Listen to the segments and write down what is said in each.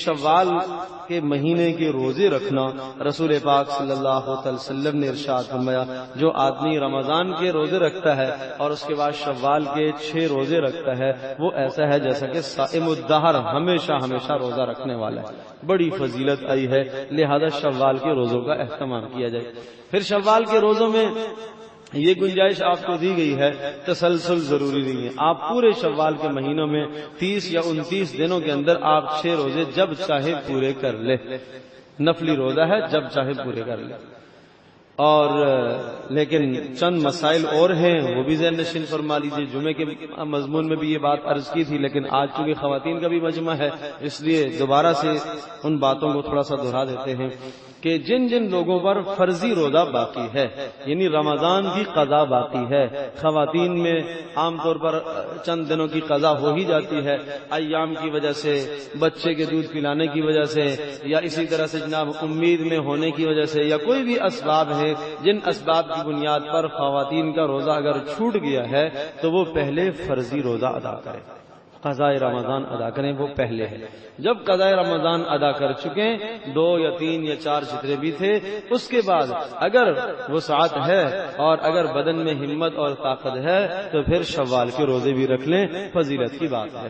شوال کے مہینے کے روزے رکھنا، رسول پاک صلی اللہ علیہ وسلم نے ارشاد فرمایا جو آدمی رمضان کے روزے رکھتا ہے اور اس کے بعد شوال کے 6 روزے رکھتا ہے وہ ایسا ہے جیسا کہ صائم الدہر، ہمیشہ روزہ رکھنے والا ہے۔ بڑی فضیلت آئی ہے، لہذا شوال کے روزوں کا اہتمام کیا جائے۔ پھر شوال کے روزوں میں یہ گنجائش آپ کو دی گئی ہے، تسلسل ضروری نہیں ہے۔ آپ پورے شوال کے مہینوں میں 30 یا 29 دنوں کے اندر آپ 6 روزے جب چاہے پورے کر لے، نفلی روزہ ہے جب چاہے پورے کر لے۔ اور لیکن چند مسائل اور ہیں وہ بھی ذہن نشین فرما لیجیے۔ جمعے کے مضمون میں بھی یہ بات عرض کی تھی، لیکن آج چونکہ خواتین کا بھی مجمع ہے اس لیے دوبارہ سے ان باتوں کو تھوڑا سا دہرا دیتے ہیں کہ جن جن لوگوں پر فرضی روزہ باقی ہے، یعنی رمضان کی قضا باقی ہے، خواتین میں عام طور پر چند دنوں کی قضا ہو ہی جاتی ہے، ایام کی وجہ سے، بچے کے دودھ پلانے کی وجہ سے، یا اسی طرح سے جناب امید میں ہونے کی وجہ سے، یا کوئی بھی اسباب ہے جن اسباب کی بنیاد پر خواتین کا روزہ اگر چھوٹ گیا ہے تو وہ پہلے فرضی روزہ ادا کرے، قضاء رمضان ادا کریں، وہ پہلے ہے۔ جب قضاء رمضان ادا کر چکے 2 یا 3 یا 4 جتنے بھی تھے، اس کے بعد اگر وسعت ہے اور اگر بدن میں ہمت اور طاقت ہے تو پھر شوال کے روزے بھی رکھ لیں، فضیلت کی بات ہے۔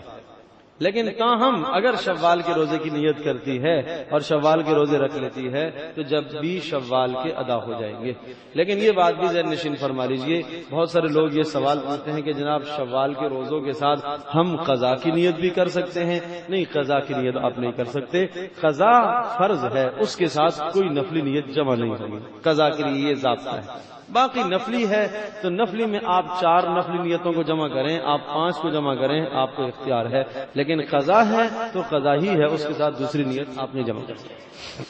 لیکن تاہم اگر شوال کے روزے کی نیت کرتی ہے اور شوال کے روزے رکھ لیتی ہے تو جب بھی شوال کے ادا ہو جائیں گے۔ لیکن یہ بات بھی ذہن نشین فرما لیجئے، بہت سارے لوگ یہ سوال پوچھتے ہیں کہ جناب شوال کے روزوں کے ساتھ ہم قضا کی نیت بھی کر سکتے ہیں؟ نہیں، قضا کی نیت آپ نہیں کر سکتے، قضا فرض ہے، اس کے ساتھ کوئی نفلی نیت جمع نہیں ہوگی، قضا کے لیے یہ ضابطہ ہے۔ باقی نفلی ہے تو نفلی میں آپ 4 نفلی نیتوں کو جمع کریں، آپ 5 کو جمع کریں، آپ کو اختیار ہے، لیکن قضا ہے تو قضا ہی ہے، اس کے ساتھ دوسری نیت آپ نہیں جمع کر سکتے۔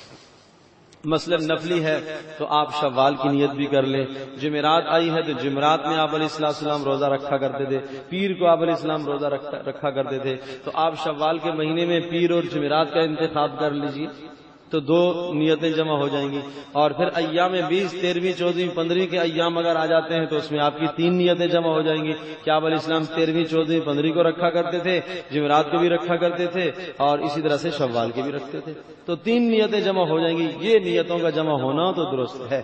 مثلا نفلی ہے تو آپ شوال کی نیت بھی کر لیں، جمعرات آئی ہے تو جمعرات میں آپ علیہ السلام روزہ رکھا کرتے تھے، پیر کو آپ علیہ السلام روزہ رکھا کرتے تھے، تو آپ شوال کے مہینے میں پیر اور جمعرات کا انتخاب کر لیجئے تو 2 نیتیں جمع ہو جائیں گی۔ اور پھر ایام 20، 13، 14، 15 کے ایام اگر آ جاتے ہیں تو اس میں آپ کی 3 نیتیں جمع ہو جائیں گی کہ آپ علیہ السلام 13، 14، 15 کو رکھا کرتے تھے، جمعرات کو بھی رکھا کرتے تھے اور اسی طرح سے شوال کے بھی رکھتے تھے، تو 3 نیتیں جمع ہو جائیں گی۔ یہ نیتوں کا جمع ہونا تو درست ہے،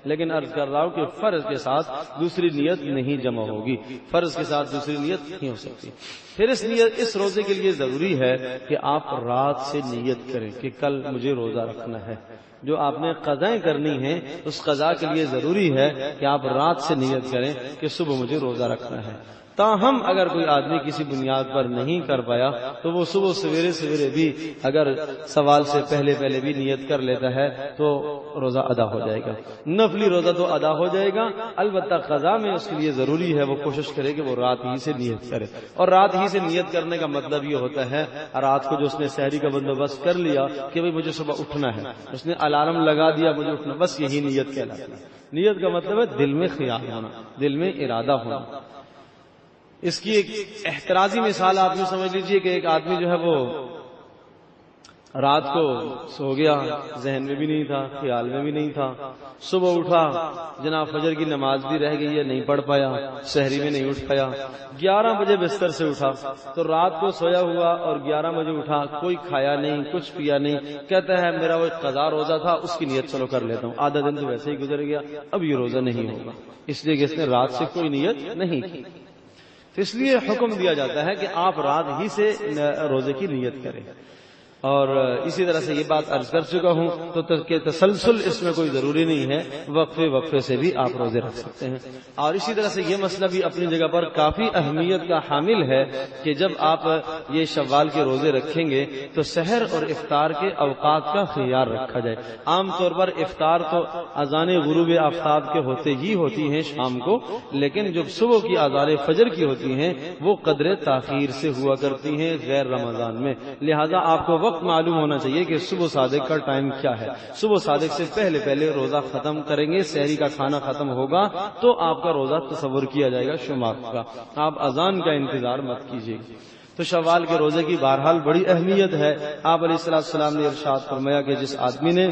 لیکن عرض کر رہا ہوں کہ فرض کے ساتھ دوسری نیت نہیں جمع ہوگی، فرض کے ساتھ دوسری نیت نہیں ہو سکتی۔ پھر اس روزے کے لیے ضروری ہے کہ آپ رات سے نیت کریں کہ کل مجھے روزہ رکھنا ہے۔ جو آپ نے قضائیں کرنی ہیں اس قضا کے لیے ضروری ہے کہ آپ رات سے نیت کریں کہ صبح مجھے روزہ رکھنا ہے۔ تاہم اگر کوئی آدمی کسی بنیاد پر نہیں کر پایا تو وہ صبح سویرے بھی اگر سوال سے پہلے بھی نیت کر لیتا ہے تو روزہ ادا ہو جائے گا، نفلی روزہ تو ادا ہو جائے گا، البتہ قضا میں اس کے لیے ضروری ہے وہ کوشش کرے کہ وہ رات ہی سے نیت کرے۔ اور رات ہی سے نیت کرنے کا مطلب یہ ہوتا ہے رات کو جو اس نے سحری کا بندوبست کر لیا کہ بھئی مجھے صبح اٹھنا ہے، اس نے الارم لگا دیا مجھے اٹھنا، بس یہی نیت کہلاتی ہے۔ نیت کا مطلب ہے دل میں خیال ہونا، دل میں ارادہ ہونا۔ اس کی ایک احترازی مثال آپ یوں سمجھ لیجئے کہ ایک آدمی جو ہے وہ رات کو سو گیا، ذہن میں بھی نہیں تھا، خیال میں بھی نہیں تھا، صبح اٹھا، جناب فجر کی نماز بھی رہ گئی ہے، نہیں پڑھ پایا، سحری میں نہیں اٹھ پایا، 11 بجے بستر سے اٹھا تو رات کو سویا ہوا اور 11 بجے اٹھا، کوئی کھایا نہیں، کچھ پیا نہیں، کہتا ہے میرا وہ قضا روزہ تھا اس کی نیت چلو کر لیتا ہوں، آدھا دن تو ویسے ہی گزر گیا، اب یہ روزہ نہیں ہوگا، اس لیے کہ اس نے رات سے کوئی نیت نہیں کی۔ تو اس لیے حکم دیا جاتا ہے کہ آپ رات ہی سے روزے کی نیت کریں۔ اور اسی طرح سے یہ بات عرض کر چکا ہوں تو کہ تسلسل اس میں کوئی ضروری نہیں ہے، وقفے سے بھی آپ روزے رکھ سکتے ہیں۔ اور اسی طرح سے یہ مسئلہ بھی اپنی جگہ پر کافی اہمیت کا حامل ہے کہ جب آپ یہ شوال کے روزے رکھیں گے تو سحر اور افطار کے اوقات کا خیال رکھا جائے۔ عام طور پر افطار تو اذان غروب آفتاب کے ہوتے ہی ہوتی ہیں شام کو، لیکن جو صبح کی اذان فجر کی ہوتی ہیں وہ قدر تاخیر سے ہوا کرتی ہیں غیر رمضان میں، لہذا آپ کو وقت معلوم ہونا چاہیے کہ صبح صادق کا ٹائم کیا ہے۔ صبح صادق سے پہلے روزہ ختم کریں گے، سحری کا کھانا ختم ہوگا تو آپ کا روزہ تصور کیا جائے گا شمار کا، آپ اذان کا انتظار مت کیجیے۔ تو شوال کے روزے کی بہرحال بڑی اہمیت ہے۔ آپ علیہ السلام نے ارشاد فرمایا کہ جس آدمی نے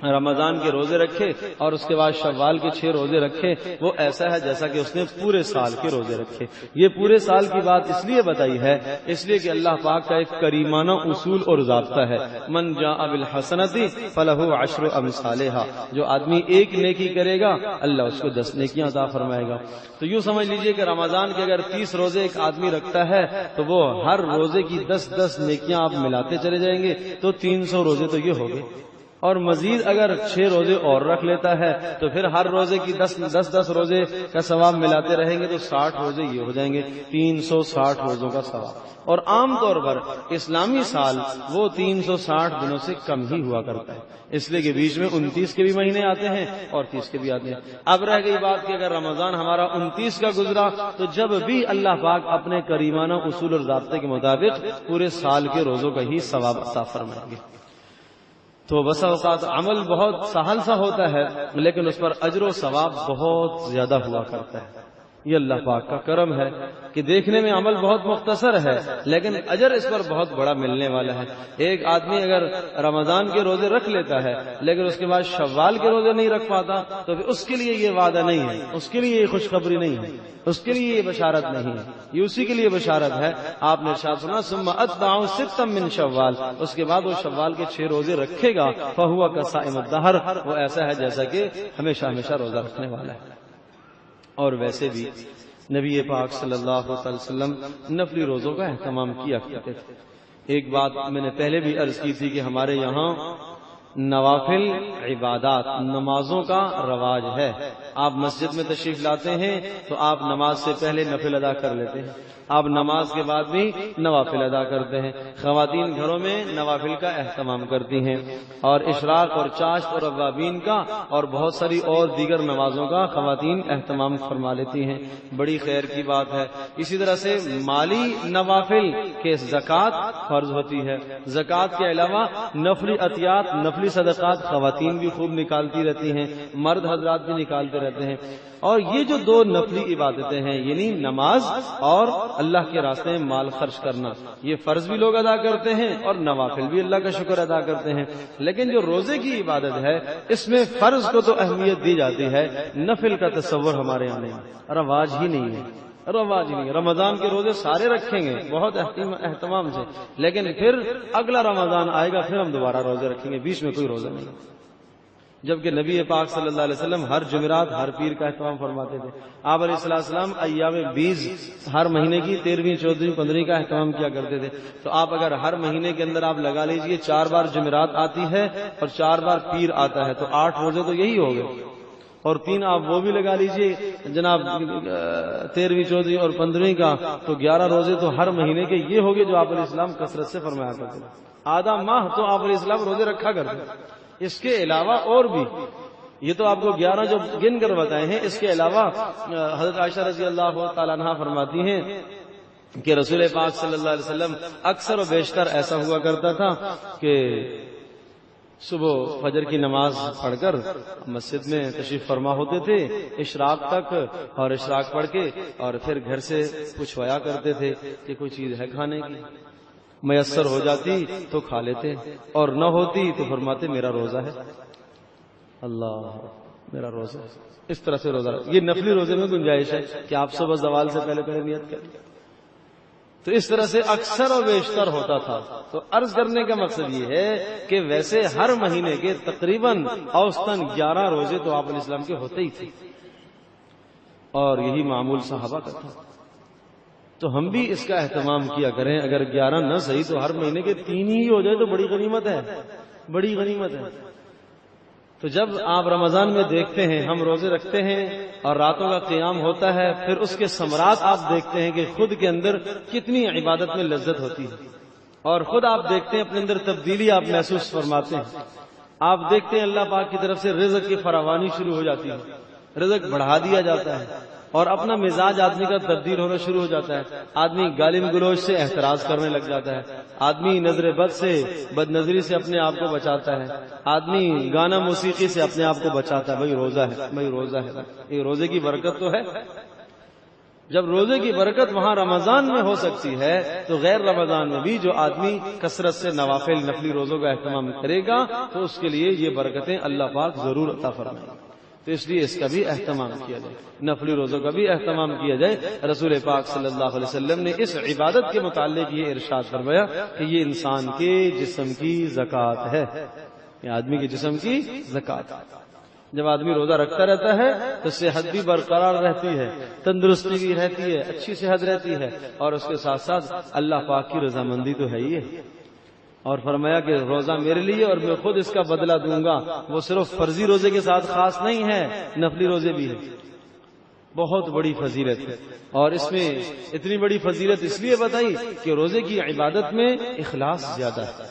رمضان کے روزے رکھے اور اس کے بعد شوال کے 6 روزے رکھے، وہ ایسا ہے جیسا کہ اس نے پورے سال کے روزے رکھے۔ یہ پورے سال کی بات اس لیے بتائی ہے، اس لیے کہ اللہ پاک کا ایک کریمانہ اصول اور ضابطہ ہے، من جاء بالحسنۃ فلہ عشر امثالھا، جو آدمی ایک نیکی کرے گا اللہ اس کو 10 نیکیاں عطا فرمائے گا۔ تو یوں سمجھ لیجئے کہ رمضان کے اگر 30 روزے ایک آدمی رکھتا ہے تو وہ ہر روزے کی 10 نیکیاں آپ ملاتے چلے جائیں گے تو 300 روزے تو یہ ہو گئے، اور مزید اگر 6 روزے اور رکھ لیتا ہے تو پھر ہر روزے کی 10 روزے کا ثواب ملاتے رہیں گے تو 60 روزے یہ ہو جائیں گے، 360 روزوں کا ثواب۔ اور عام طور پر اسلامی سال وہ 360 دنوں سے کم ہی ہوا کرتا ہے، اس لیے کہ بیچ میں 29 کے بھی مہینے آتے ہیں اور 30 کے بھی آتے ہیں۔ اب رہ گئی بات کہ اگر رمضان ہمارا 29 کا گزرا تو جب بھی اللہ پاک اپنے کریمانہ اصول اور ضابطے کے مطابق پورے سال کے روزوں کا ہی ثواب عطا فرمائیں گے۔ تو بسا اوقات عمل بہت سہل سا ہوتا ہے لیکن اس پر اجر و ثواب بہت زیادہ ہوا کرتا ہے۔ یہ اللہ پاک کا کرم ہے کہ دیکھنے میں عمل بہت مختصر ہے لیکن اجر اس پر بہت بڑا ملنے والا ہے۔ ایک آدمی اگر رمضان کے روزے رکھ لیتا ہے لیکن اس کے بعد شوال کے روزے نہیں رکھ پاتا تو پھر اس کے لیے یہ وعدہ نہیں ہے، اس کے لیے یہ خوشخبری نہیں ہے، اس کے لیے یہ بشارت نہیں ہے، یہ اسی کے لیے بشارت ہے۔ آپ نے ارشاد سنا ثم اتبعوا ستا من شوال، اس کے بعد وہ شوال کے 6 روزے رکھے گا فہو کصائم الدہر، وہ ایسا ہے جیسا کہ ہمیشہ ہمیشہ روزہ رکھنے والا ہے۔ اور ویسے بھی نبی پاک صلی اللہ علیہ وسلم نفلی روزوں کا اہتمام کیا کرتے تھے۔ ایک بات میں نے پہلے بھی عرض کی تھی کہ ہمارے یہاں نوافل عبادات نمازوں کا رواج ہے۔ آپ مسجد میں تشریف لاتے ہیں تو آپ نماز سے پہلے نفل ادا کر لیتے ہیں، آپ نماز کے بعد بھی نوافل ادا کرتے ہیں۔ خواتین گھروں میں نوافل کا اہتمام کرتی ہیں اور اشراق اور چاشت اور اوابین کا اور بہت ساری اور دیگر نمازوں کا خواتین اہتمام فرما لیتی ہیں، بڑی خیر کی بات ہے۔ اسی طرح سے مالی نوافل کے زکوٰۃ فرض ہوتی ہے، زکوٰۃ کے علاوہ نفلی عطیات نفلی صدقات خواتین بھی خوب نکالتی رہتی ہیں، مرد حضرات بھی نکالتے رہتے ہیں۔ اور یہ جو 2 نفلی عبادتیں ہیں یعنی نماز اور اللہ کے راستے میں مال خرچ کرنا، یہ فرض بھی لوگ ادا کرتے ہیں اور نوافل بھی اللہ کا شکر ادا کرتے ہیں، لیکن جو روزے کی عبادت ہے اس میں فرض کو تو اہمیت دی جاتی ہے، نفل کا تصور ہمارے یہاں نہیں، رواج ہی نہیں ہے، رواج نہیں۔ رمضان کے روزے سارے رکھیں گے بہت اہتمام سے، لیکن پھر اگلا رمضان آئے گا پھر ہم دوبارہ روزے رکھیں گے، بیچ میں کوئی روزہ نہیں۔ جبکہ نبی پاک صلی اللہ علیہ وسلم ہر جمعرات ہر پیر کا اہتمام فرماتے تھے۔ آپ علیہ السلام ایام 20 ہر مہینے کی 13ویں 14ویں 15ویں کا اہتمام کیا کرتے تھے۔ تو آپ اگر ہر مہینے کے اندر آپ لگا لیجئے 4 بار جمعرات آتی ہے اور 4 بار پیر آتا ہے تو 8 روزے تو یہی ہو گئے، اور 3 آپ وہ بھی لگا لیجئے جناب 13ویں 14ویں اور 15ویں کا تو 11 روزے تو ہر مہینے کے یہ ہو گئے جو آپ علیہ السلام کثرت سے فرمایا کرتے تھے۔ آدھا ماہ تو آپ علیہ السلام روزے رکھا کرتے تھے۔ اس کے علاوہ اور بھی، یہ تو آپ کو 11 جو گن کر بتائے ہیں، اس کے علاوہ حضرت عائشہ رضی اللہ تعالیٰ عنہا فرماتی ہیں کہ رسول پاک صلی اللہ علیہ وسلم اکثر و بیشتر ایسا ہوا کرتا تھا کہ صبح فجر کی نماز پڑھ کر مسجد میں تشریف فرما ہوتے تھے اشراق تک، اور اشراق پڑھ کے اور پھر گھر سے پوچھوایا کرتے تھے کہ کوئی چیز ہے کھانے کی، میسر ہو جاتی تو کھا لیتے اور نہ ہوتی تو فرماتے میرا روزہ ہے، اللہ میرا روزہ ہے۔ اس طرح سے روزہ، یہ نفلی روزے میں گنجائش ہے کہ آپ صبح زوال سے پہلے نیت کریں، تو اس طرح سے اکثر و بیشتر ہوتا تھا۔ تو عرض کرنے کا مقصد یہ ہے کہ ویسے ہر مہینے کے تقریباً اوسطاً 11 روزے تو آپ علیہ السلام کے ہوتے ہی تھے، اور یہی معمول صحابہ کا تھا۔ تو ہم بھی اس کا اہتمام کیا کریں، اگر 11 نہ صحیح تو ہر مہینے کے 3 ہی ہو جائے تو بڑی غنیمت ہے، بڑی غنیمت ہے۔ تو جب آپ رمضان میں دیکھتے ہیں ہم روزے رکھتے ہیں اور راتوں کا قیام ہوتا ہے، پھر اس کے ثمرات آپ دیکھتے ہیں کہ خود کے اندر کتنی عبادت میں لذت ہوتی ہے، اور خود آپ دیکھتے ہیں اپنے اندر تبدیلی آپ محسوس فرماتے ہیں۔ آپ دیکھتے ہیں اللہ پاک کی طرف سے رزق کی فراوانی شروع ہو جاتی ہے، رزق بڑھا دیا جاتا ہے، اور اپنا مزاج آدمی کا تبدیل ہونا شروع ہو جاتا ہے۔ آدمی گالم گلوچ سے احتراز کرنے لگ جاتا ہے، آدمی نظر بد سے بد نظری سے اپنے آپ کو بچاتا ہے، آدمی گانا موسیقی سے اپنے آپ کو بچاتا ہے۔ بھائی روزہ ہے، بھائی روزہ ہے، یہ روزے کی برکت تو ہے۔ جب روزے کی برکت وہاں رمضان میں ہو سکتی ہے تو غیر رمضان میں بھی جو آدمی کثرت سے نفلی روزوں کا اہتمام کرے گا تو اس کے لیے یہ برکتیں اللہ پاک ضرور عطا فرمائیں گے. تو اس لیے اس کا بھی اہتمام کیا جائے، نفلی روزوں کا بھی اہتمام کیا جائے. رسول پاک صلی اللہ علیہ وسلم نے اس عبادت کے متعلق یہ ارشاد فرمایا کہ یہ انسان کے جسم کی زکوٰۃ ہے، یہ آدمی کے جسم کی زکوٰۃ. جب آدمی روزہ رکھتا رہتا ہے تو صحت بھی برقرار رہتی ہے، تندرستی بھی رہتی ہے، اچھی صحت رہتی ہے، اور اس کے ساتھ ساتھ اللہ پاک کی رضامندی تو ہے ہی ہے. اور فرمایا کہ روزہ میرے لیے اور میں خود اس کا بدلہ دوں گا. وہ صرف فرضی روزے کے ساتھ خاص نہیں ہے، نفلی روزے بھی ہے. بہت بڑی فضیلت ہے، اور اس میں اتنی بڑی فضیلت اس لیے بتائی کہ روزے کی عبادت میں اخلاص زیادہ ہے.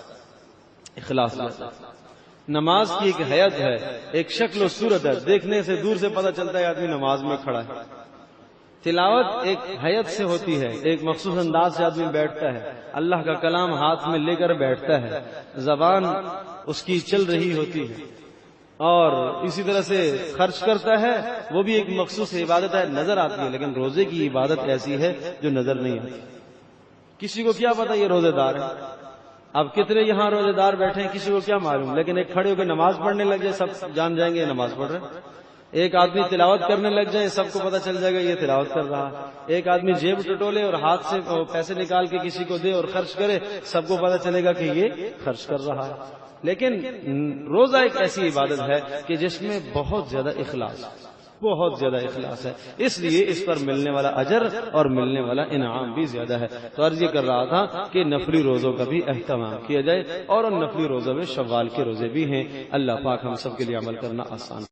اخلاص زیادہ ہے. نماز کی ایک حیت ہے، ایک شکل و صورت ہے، دیکھنے سے دور سے پتہ چلتا ہے آدمی نماز میں کھڑا ہے. تلاوت ایک حیت سے ہوتی ہے، ایک مخصوص انداز سے آدمی بیٹھتا ہے، اللہ کا کلام ہاتھ میں لے کر بیٹھتا ہے، زبان اس کی چل رہی ہوتی ہے، اور اسی طرح سے خرچ کرتا ہے. وہ بھی ایک مخصوص عبادت ہے، نظر آتی ہے. لیکن روزے کی عبادت ایسی ہے جو نظر نہیں آتی. کسی کو کیا پتا یہ روزے دار ہے؟ اب کتنے یہاں روزے دار بیٹھے ہیں کسی کو کیا معلوم، لیکن ایک کھڑے ہو کے نماز پڑھنے لگ جائے سب جان جائیں گے نماز پڑھ رہے ہیں. ایک آدمی تلاوت کرنے لگ جائے سب کو پتہ چل جائے گا یہ تلاوت کر رہا ہے. ایک آدمی جیب ٹٹولے اور ہاتھ سے پیسے نکال کے کسی کو دے اور خرچ کرے، سب کو پتہ چلے گا کہ یہ خرچ کر رہا ہے. لیکن روزہ ایک ایسی عبادت ہے کہ جس میں بہت زیادہ اخلاص ہے، اس لیے اس پر ملنے والا اجر اور ملنے والا انعام بھی زیادہ ہے. تو عرض یہ کر رہا تھا کہ نفلی روزوں کا بھی اہتمام کیا جائے، اور ان نفلی روزوں میں شوال کے روزے بھی ہیں. اللہ پاک ہم سب کے لیے عمل کرنا آسان